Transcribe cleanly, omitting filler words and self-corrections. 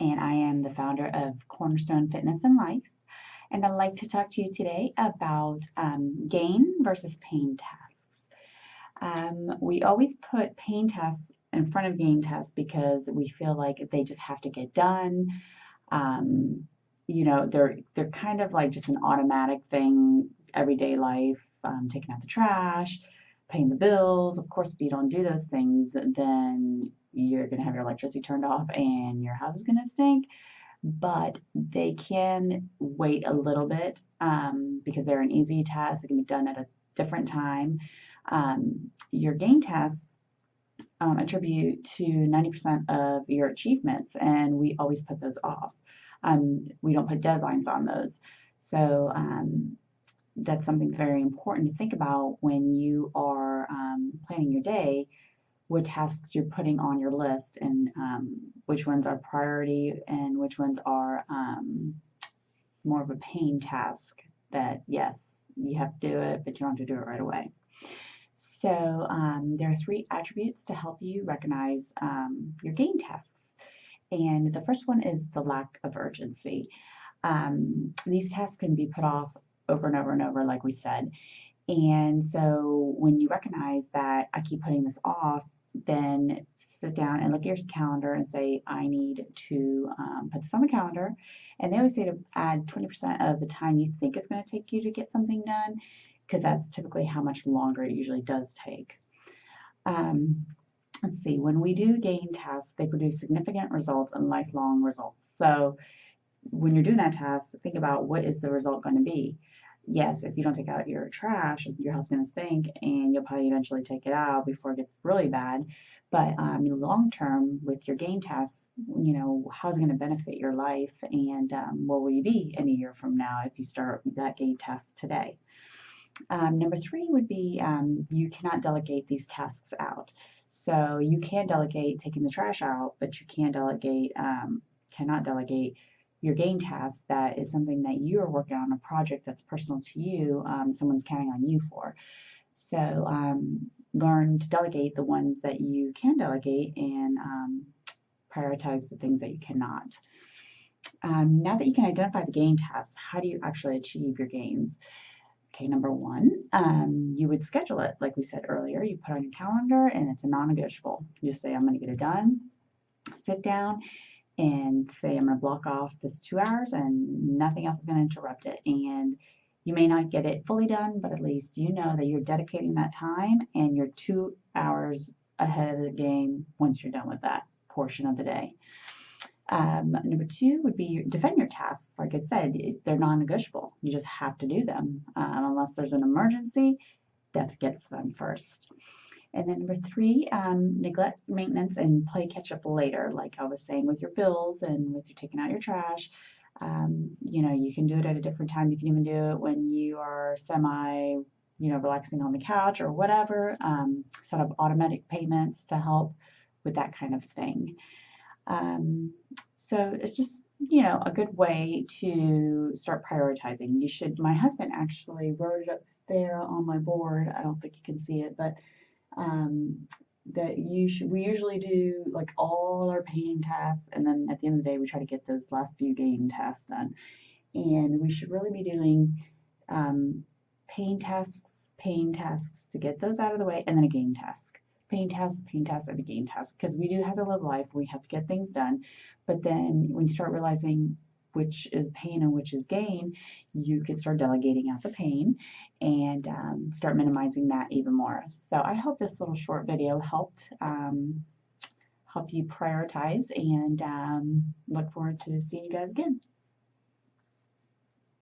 and I am the founder of Cornerstone Fitness and Life. And I'd like to talk to you today about gain versus pain tasks. We always put pain tasks in front of gain tasks because we feel like they just have to get done. They're kind of like just an automatic thing, everyday life, taking out the trash, paying the bills. Of course, if you don't do those things, then you're going to have your electricity turned off and your house is going to stink. But they can wait a little bit because they're an easy task. They can be done at a different time. Your gain tasks attribute to 90% of your achievements, and we always put those off. We don't put deadlines on those. So that's something very important to think about when you are planning your day, what tasks you're putting on your list, and which ones are priority and which ones are more of a pain task that, yes, you have to do it, but you don't have to do it right away. So there are 3 attributes to help you recognize your gain tasks. And the first one is the lack of urgency. These tasks can be put off over and over and over, like we said. And so when you recognize that I keep putting this off, then sit down and look at your calendar and say, I need to put this on the calendar. And they always say to add 20% of the time you think it's going to take you to get something done, because that's typically how much longer it usually does take. Let's see, when we do gain tasks, they produce significant results and lifelong results. So when you're doing that task, think about what is the result going to be. Yes, if you don't take out your trash, your house is going to stink, and you'll probably eventually take it out before it gets really bad. But long term, with your gain tasks, how's it going to benefit your life, and where will you be in a year from now if you start that gain task today? Number 3 would be you cannot delegate these tasks out. So you can delegate taking the trash out, but you cannot delegate your gain task that is something that you are working on, a project that's personal to you, someone's counting on you for. So learn to delegate the ones that you can delegate and prioritize the things that you cannot. Now that you can identify the gain tasks, how do you actually achieve your gains? Okay, number 1, you would schedule it. Like we said earlier, you put on your calendar and it's a non-negotiable. You just say, I'm going to get it done, sit down, and say, I'm going to block off this 2 hours and nothing else is going to interrupt it. And you may not get it fully done, but at least you know that you're dedicating that time and you're 2 hours ahead of the game once you're done with that portion of the day. Number 2 would be defend your tasks. Like I said, they're non-negotiable. You just have to do them unless there's an emergency. That gets them first. And then number 3, neglect maintenance and play catch up later. Like I was saying with your bills and with you taking out your trash. You can do it at a different time. You can even do it when you are relaxing on the couch or whatever. Set up automatic payments to help with that kind of thing. So it's just, a good way to start prioritizing. My husband actually wrote it up there on my board. I don't think you can see it, but we usually do like all our pain tasks, and then at the end of the day we try to get those last few gain tasks done. And we should really be doing pain tasks to get those out of the way, and then a gain task. Pain task, and a gain task, because we do have to live life. We have to get things done. But then when you start realizing which is pain and which is gain, you can start delegating out the pain and start minimizing that even more. So I hope this little short video helped help you prioritize, and look forward to seeing you guys again.